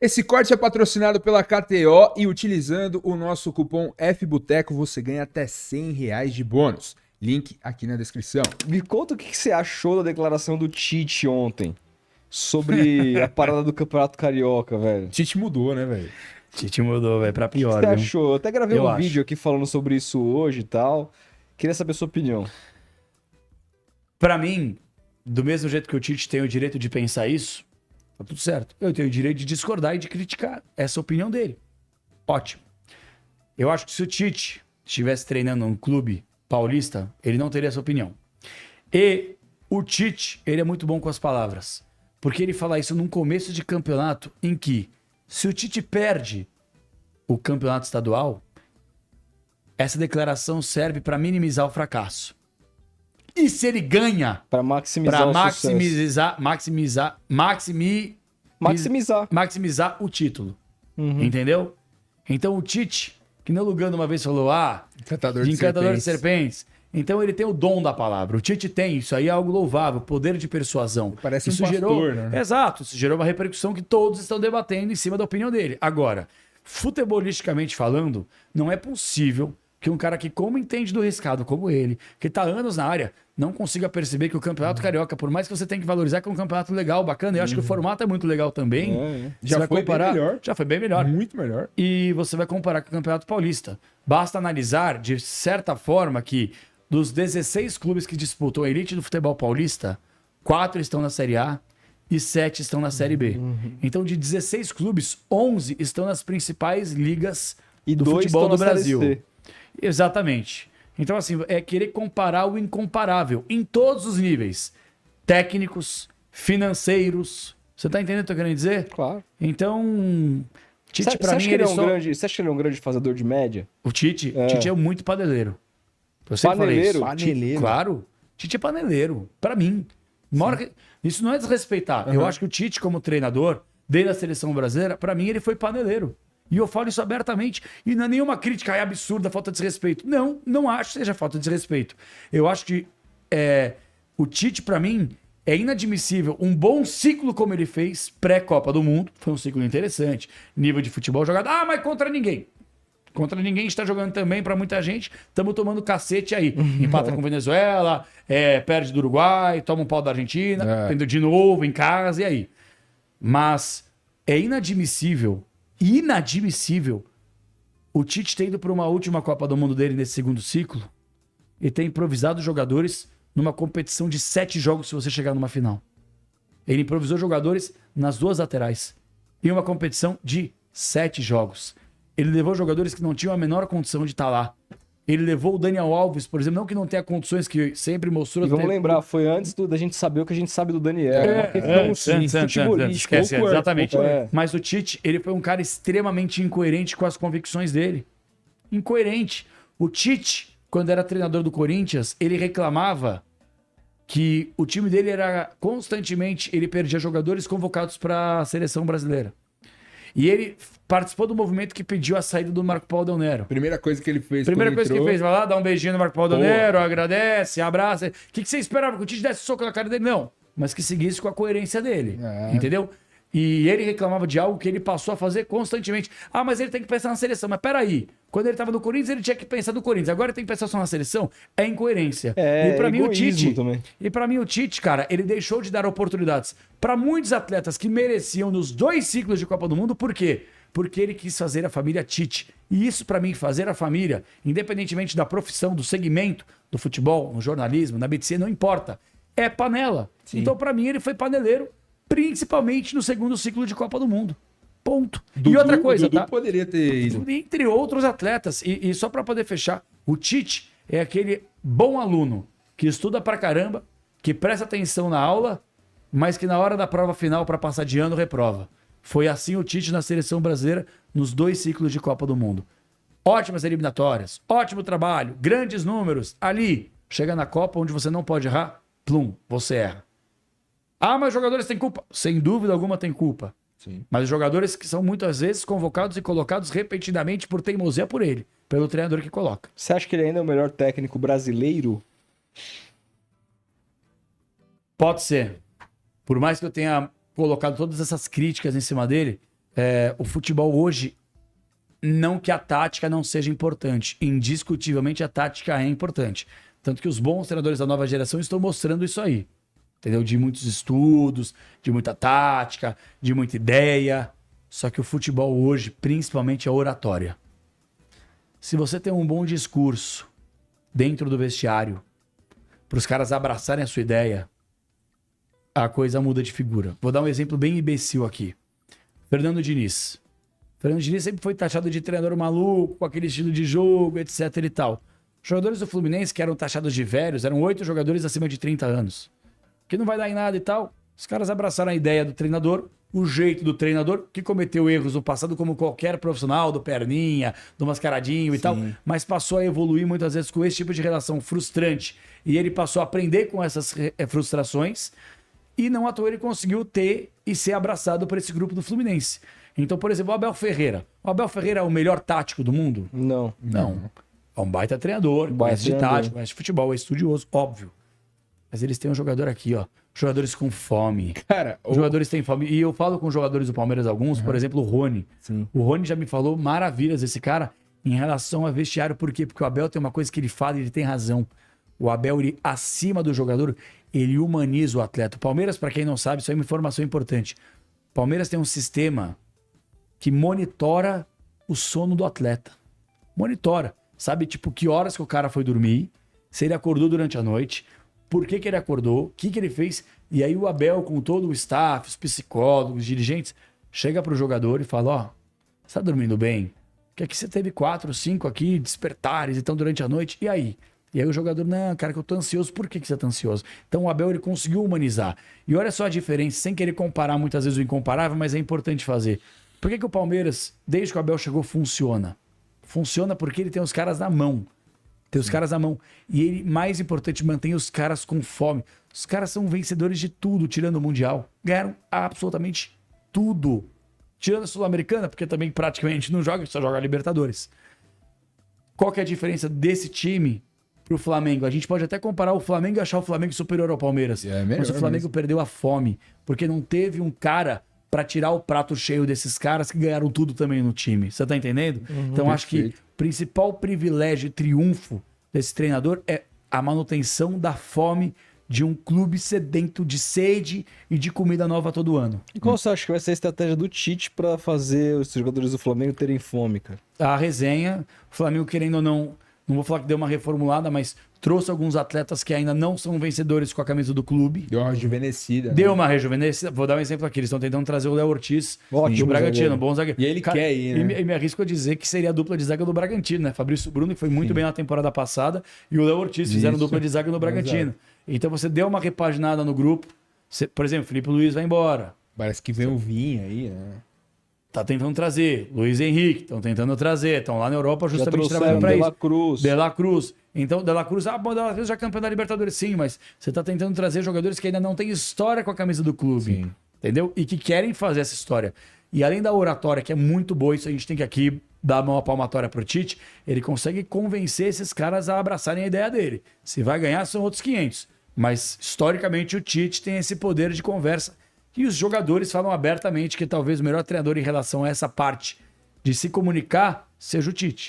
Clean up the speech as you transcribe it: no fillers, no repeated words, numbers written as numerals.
Esse corte é patrocinado pela KTO e utilizando o nosso cupom FBOTECO você ganha até R$ 100 de bônus. Link aqui na descrição. Me conta o que você achou da declaração do Tite ontem sobre a parada do Campeonato Carioca, velho. Tite mudou, né, velho? Tite mudou, velho, pra O que pior, você viu? achou? Eu até gravei Eu um acho. vídeo aqui falando sobre isso hoje e tal. Queria saber a sua opinião. Pra mim, do mesmo jeito que o Tite tem o direito de pensar isso, tá tudo certo. Eu tenho o direito de discordar e de criticar essa opinião dele. Ótimo. Eu acho que se o Tite estivesse treinando um clube paulista, ele não teria essa opinião. E o Tite, ele é muito bom com as palavras. Porque ele fala isso num começo de campeonato em que, se o Tite perde o campeonato estadual, essa declaração serve para minimizar o fracasso. E se ele ganha, Pra maximizar para o sucesso. maximizar o título. Uhum. Entendeu? Então o Tite, que não Lugano uma vez falou, Encantador de de encantador de serpentes. serpentes. Então ele tem o dom da palavra. O Tite tem, isso aí é algo louvável, poder de persuasão. Parece um isso pastor, né? Exato, isso gerou uma repercussão que todos estão debatendo em cima da opinião dele. Agora, futebolisticamente falando, não é possível que um cara que como entende do riscado, como ele, que tá anos na área, não consiga perceber que o Campeonato Carioca, por mais que você tenha que valorizar, que é um campeonato legal, bacana, eu acho que o formato é muito legal também. É. Você Já vai foi bem comparar, melhor. já foi bem melhor. Muito melhor. E você vai comparar com o Campeonato Paulista. Basta analisar, de certa forma, que dos 16 clubes que disputam a elite do futebol paulista, 4 estão na Série A e 7 estão na Série B. Então, de 16 clubes, 11 estão nas principais ligas E do 2 futebol estão do na Série Brasil. C. Exatamente. Então, assim, é querer comparar o incomparável em todos os níveis. Técnicos, financeiros. Você tá entendendo o que eu tô querendo dizer? Claro. Então, Tite, Você pra acha mim, que ele ele é um só... grande, você acha que ele é um grande fazedor de média? O Tite? É. Tite é muito paneleiro. Eu sempre falei Paneleiro? isso. Paneleiro. Claro. Tite é paneleiro. Pra mim. Uma hora que- Isso não é desrespeitar. Eu acho que o Tite, como treinador, desde a seleção brasileira, pra mim ele foi paneleiro. E eu falo isso abertamente. E não é nenhuma crítica absurda, falta de desrespeito. Não, não acho que seja falta de desrespeito. Eu acho que o Tite, pra mim, é inadmissível um bom ciclo como ele fez pré-Copa do Mundo. Foi um ciclo interessante. Nível de futebol jogado. Mas contra ninguém. Contra ninguém está jogando também para muita gente. Estamos tomando cacete aí. Empata com Venezuela, perde do Uruguai, toma um pau da Argentina, entendeu? De novo em casa, e aí? Mas é inadmissível o Tite ter ido para uma última Copa do Mundo dele nesse segundo ciclo e ter improvisado jogadores numa competição de 7 jogos se você chegar numa final. Ele improvisou jogadores nas 2 laterais em uma competição de 7 jogos. Ele levou jogadores que não tinham a menor condição de estar lá. Ele levou o Daniel Alves, por exemplo, não que não tenha condições que sempre mostrou. E vamos lembrar, foi antes da gente saber o que a gente sabe do Daniel. Uma questão futebolística. Esquece, exatamente. É. Mas o Tite, ele foi um cara extremamente incoerente com as convicções dele. Incoerente. O Tite, quando era treinador do Corinthians, ele reclamava que o time dele era constantemente, ele perdia jogadores convocados para a seleção brasileira. E ele participou do movimento que pediu a saída do Marco Paulo Del Nero. Primeira coisa que ele fez. Primeira quando coisa que entrou, ele fez, vai lá, dá um beijinho no Marco Paulo Del Porra. Nero, agradece, abraça. O que você esperava? Que o Tite desse soco na cara dele? Não. Mas que seguisse com a coerência dele. Entendeu? E ele reclamava de algo que ele passou a fazer constantemente. Mas ele tem que pensar na seleção. Mas peraí, quando ele estava no Corinthians, ele tinha que pensar no Corinthians. Agora ele tem que pensar só na seleção. É incoerência. É, e pra mim o egoísmo Tite, também. e para mim o Tite, cara, ele deixou de dar oportunidades para muitos atletas que mereciam nos 2 ciclos de Copa do Mundo. Por quê? Porque ele quis fazer a família Tite. E isso, pra mim, fazer a família, independentemente da profissão, do segmento, do futebol, no jornalismo, na medicina, não importa. É panela. Então, pra mim, ele foi paneleiro, principalmente no segundo ciclo de Copa do Mundo. Ponto. E outra coisa, Dudu tá? poderia ter ido. Entre outros atletas. E só pra poder fechar, o Tite é aquele bom aluno que estuda pra caramba, que presta atenção na aula, mas que na hora da prova final, pra passar de ano, reprova. Foi assim o Tite na seleção brasileira nos 2 ciclos de Copa do Mundo. Ótimas eliminatórias, ótimo trabalho, grandes números. Ali, chega na Copa onde você não pode errar, plum, você erra. Mas os jogadores têm culpa? Sem dúvida alguma tem culpa. Sim. Mas os jogadores que são muitas vezes convocados e colocados repetidamente por teimosia por ele, pelo treinador que coloca. Você acha que ele ainda é o melhor técnico brasileiro? Pode ser. Por mais que eu tenha colocado todas essas críticas em cima dele, O futebol hoje, não que a tática não seja importante. Indiscutivelmente a tática é importante. Tanto que os bons treinadores da nova geração estão mostrando isso aí. Entendeu? De muitos estudos, de muita tática, de muita ideia. Só que o futebol hoje, principalmente, é oratória. Se você tem um bom discurso dentro do vestiário, para os caras abraçarem a sua ideia, a coisa muda de figura. Vou dar um exemplo bem imbecil aqui. Fernando Diniz. Fernando Diniz sempre foi taxado de treinador maluco, com aquele estilo de jogo, etc e tal. Os jogadores do Fluminense, que eram taxados de velhos, eram 8 jogadores acima de 30 anos. Que não vai dar em nada e tal. Os caras abraçaram a ideia do treinador, o jeito do treinador, que cometeu erros no passado, como qualquer profissional, do perninha, do mascaradinho e tal, mas passou a evoluir muitas vezes com esse tipo de relação frustrante. E ele passou a aprender com essas frustrações e não à toa ele conseguiu ter e ser abraçado por esse grupo do Fluminense. Então, por exemplo, o Abel Ferreira. O Abel Ferreira é o melhor tático do mundo? Não. Não. É um baita treinador, conhece de tática, conhece de futebol, é estudioso, óbvio. Mas eles têm um jogador aqui, ó. Jogadores com fome. Cara, os jogadores têm fome. E eu falo com jogadores do Palmeiras alguns, por exemplo, o Rony. Sim. O Rony já me falou maravilhas desse cara em relação a vestiário. Por quê? Porque o Abel tem uma coisa que ele fala e ele tem razão. O Abel, ele, acima do jogador, ele humaniza o atleta. O Palmeiras, para quem não sabe, isso é uma informação importante. O Palmeiras tem um sistema que monitora o sono do atleta. Monitora. Sabe, tipo, que horas que o cara foi dormir, se ele acordou durante a noite, por que ele acordou, o que ele fez. E aí o Abel, com todo o staff, os psicólogos, os dirigentes, chega pro jogador e fala, ó, você tá dormindo bem? Porque aqui você teve 4, 5 aqui, despertares, então durante a noite, e aí? E aí o jogador, não, cara, que eu tô ansioso. Por que você tá ansioso? Então o Abel, ele conseguiu humanizar. E olha só a diferença, sem querer comparar muitas vezes o incomparável, mas é importante fazer. Por que o Palmeiras, desde que o Abel chegou, funciona? Funciona porque ele tem os caras na mão. Tem os caras na mão. E ele, mais importante, mantém os caras com fome. Os caras são vencedores de tudo, tirando o Mundial. Ganharam absolutamente tudo. Tirando a Sul-Americana, porque também praticamente não joga, só joga a Libertadores. Qual que é a diferença desse time pro Flamengo? A gente pode até comparar o Flamengo e achar o Flamengo superior ao Palmeiras. Mas o Flamengo perdeu a fome, porque não teve um cara para tirar o prato cheio desses caras que ganharam tudo também no time. Você tá entendendo? Então acho que o principal privilégio e triunfo desse treinador é a manutenção da fome de um clube sedento de sede e de comida nova todo ano. E qual você acha que vai ser a estratégia do Tite para fazer os jogadores do Flamengo terem fome, cara? A resenha, o Flamengo querendo ou não vou falar que deu uma reformulada, mas trouxe alguns atletas que ainda não são vencedores com a camisa do clube. Deu uma rejuvenescida. Deu uma rejuvenescida. Vou dar um exemplo aqui. Eles estão tentando trazer o Léo Ortiz do Bragantino, bom zagueiro. E ele quer ir, né? E me arrisco a dizer que seria a dupla de zaga do Bragantino, né? Fabrício Bruno, que foi muito bem na temporada passada, e o Léo Ortiz fizeram dupla de zaga no Bragantino. Então você deu uma repaginada no grupo. Por exemplo, Felipe Luiz vai embora. Parece que vem o Vinha aí, né? Tá tentando trazer. Luiz Henrique, estão tentando trazer. Estão lá na Europa justamente trabalhando para isso. De La Cruz. Então, De La Cruz, De La Cruz já é campeão da Libertadores, sim, mas você tá tentando trazer jogadores que ainda não têm história com a camisa do clube. Sim. Entendeu? E que querem fazer essa história. E além da oratória, que é muito boa, isso a gente tem que aqui dar uma palmatória pro Tite, ele consegue convencer esses caras a abraçarem a ideia dele. Se vai ganhar, são outros 500. Mas, historicamente, o Tite tem esse poder de conversa. E os jogadores falam abertamente que talvez o melhor treinador em relação a essa parte de se comunicar seja o Tite.